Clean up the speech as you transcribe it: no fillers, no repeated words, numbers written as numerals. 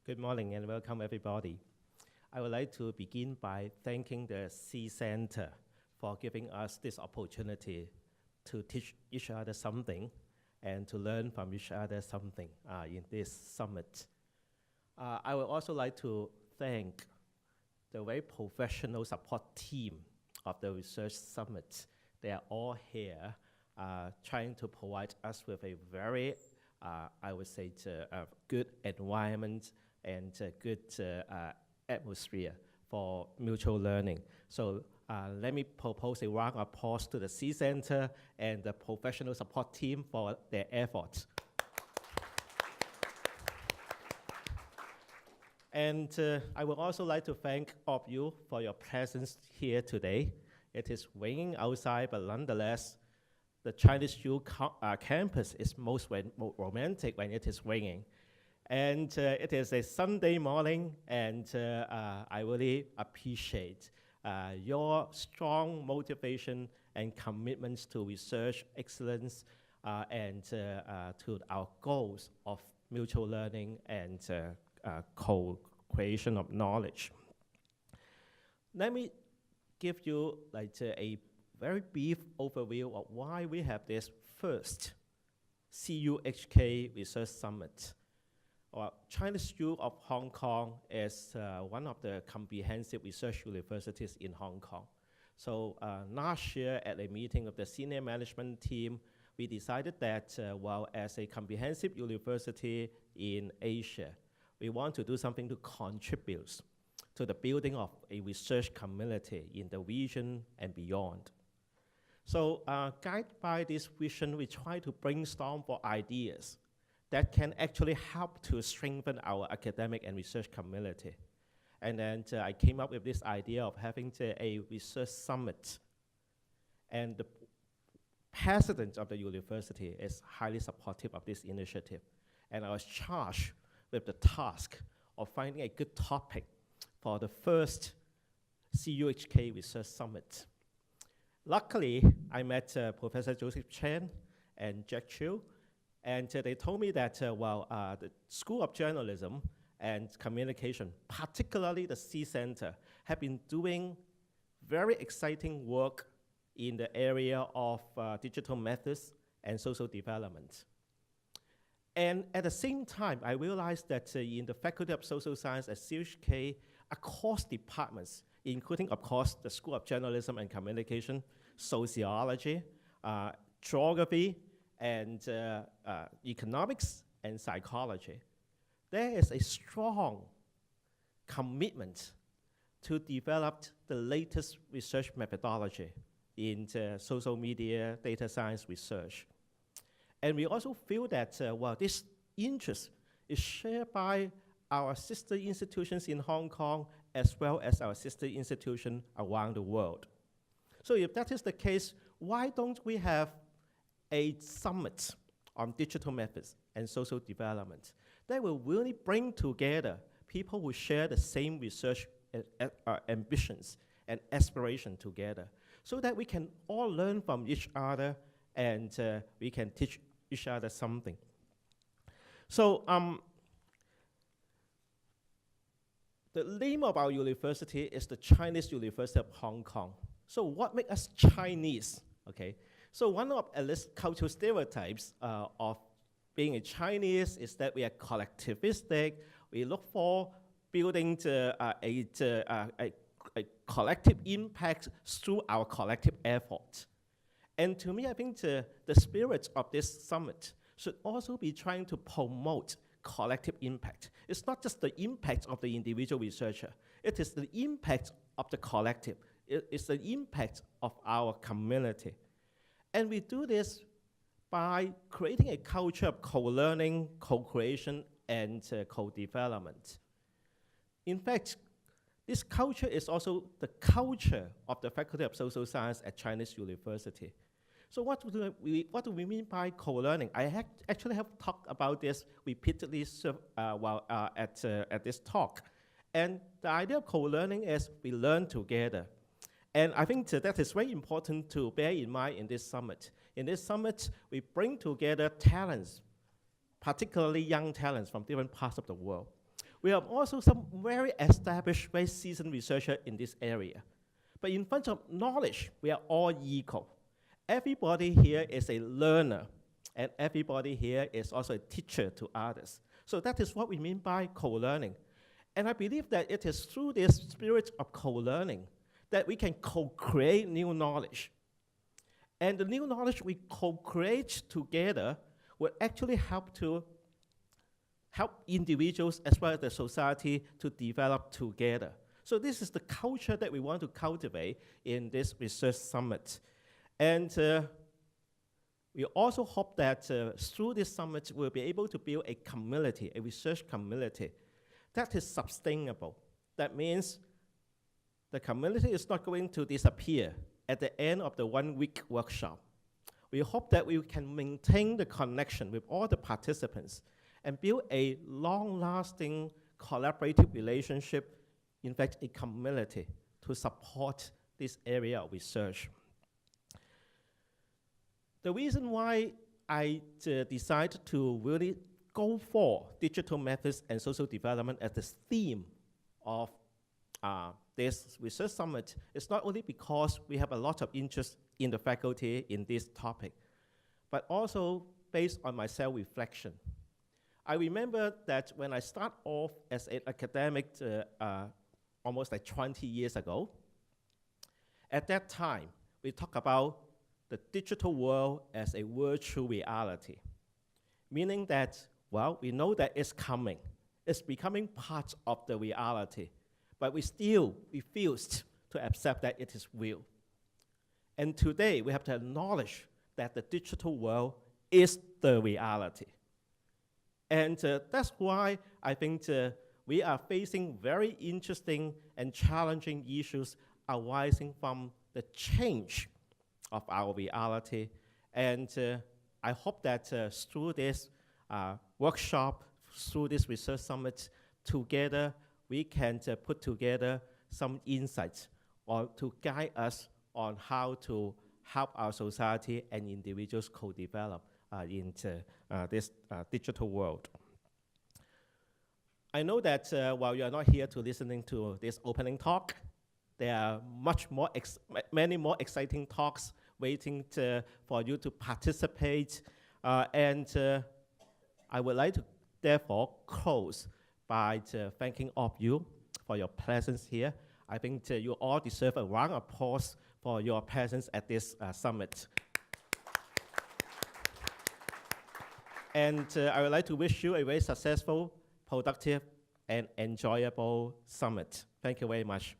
Good morning and welcome everybody. I would like to begin by thanking the C Center for giving us this opportunity to teach each other something and to learn from each other something in this summit. I would also like to thank the very professional support team of the Research Summit. They are all here trying to provide us with a very, I would say, good environment and a good atmosphere for mutual learning. So let me propose a round of applause to the C Center and the professional support team for their efforts. And I would also like to thank all of you for your presence here today. It is raining outside, but nonetheless, the Chinese Chiu campus is most romantic when it is raining. And it is a Sunday morning, and I really appreciate your strong motivation and commitments to research excellence and to our goals of mutual learning and co-creation of knowledge. Let me give you a very brief overview of why we have this first Cuhk Research Summit. China's School of Hong Kong is one of the comprehensive research universities in Hong Kong. So last year at a meeting of the senior management team, we decided that as a comprehensive university in Asia, we want to do something to contribute to the building of a research community in the region and beyond. So guided by this vision, we try to brainstorm for ideas that can actually help to strengthen our academic and research community. And then I came up with this idea of having a research summit. And the president of the university is highly supportive of this initiative. And I was charged with the task of finding a good topic for the first Cuhk Research Summit. Luckily, I met Professor Joseph Chen and Jack Chiu, and they told me that, the School of Journalism and Communication, particularly the C Center, have been doing very exciting work in the area of digital methods and social development. And at the same time, I realized that in the Faculty of Social Science at Cuhk, across departments, including, of course, the School of Journalism and Communication, sociology, geography, and economics and psychology, there is a strong commitment to develop the latest research methodology in social media data science research. And we also feel that this interest is shared by our sister institutions in Hong Kong as well as our sister institutions around the world. So if that is the case, why don't we have a summit on digital methods and social development that will really bring together people who share the same research ambitions and aspiration together so that we can all learn from each other and we can teach each other something. So the name of our university is the Chinese University of Hong Kong. So what makes us Chinese, okay? So one of at least cultural stereotypes of being a Chinese is that we are collectivistic. We look for building a collective impact through our collective effort. And to me, I think the spirit of this summit should also be trying to promote collective impact. It's not just the impact of the individual researcher. It is the impact of the collective. It's the impact of our community. And we do this by creating a culture of co-learning, co-creation, and co-development. In fact, this culture is also the culture of the Faculty of Social Science at Chinese University. So what do we mean by co-learning? I actually have talked about this repeatedly at this talk. And the idea of co-learning is we learn together. And I think that is very important to bear in mind in this summit. In this summit, we bring together talents, particularly young talents from different parts of the world. We have also some very established, very seasoned researchers in this area. But in terms of knowledge, we are all equal. Everybody here is a learner, and everybody here is also a teacher to others. So that is what we mean by co-learning. And I believe that it is through this spirit of co-learning that we can co-create new knowledge. And the new knowledge we co-create together will actually help individuals as well as the society to develop together. So this is the culture that we want to cultivate in this research summit. And we also hope that through this summit, we'll be able to build a community, a research community that is sustainable. That means the community is not going to disappear at the end of the 1-week workshop. We hope that we can maintain the connection with all the participants and build a long-lasting collaborative relationship, in fact, a community to support this area of research. The reason why I decided to really go for digital methods and social development as the theme of this research summit is not only because we have a lot of interest in the faculty in this topic, but also based on my self-reflection. I remember that when I started off as an academic almost like 20 years ago, at that time, we talked about the digital world as a virtual reality, meaning that, well, we know that it's coming. It's becoming part of the reality, but we still refused to accept that it is real. And today, we have to acknowledge that the digital world is the reality. And that's why I think we are facing very interesting and challenging issues arising from the change of our reality. And I hope that through this workshop, through this research summit, together we can put together some insights or to guide us on how to help our society and individuals co-develop into this digital world. I know that while you are not here to listening to this opening talk, there are many more exciting talks waiting for you to participate. And I would like to therefore close by thanking all of you for your presence here. I think you all deserve a round of applause for your presence at this summit. And I would like to wish you a very successful, productive, and enjoyable summit. Thank you very much.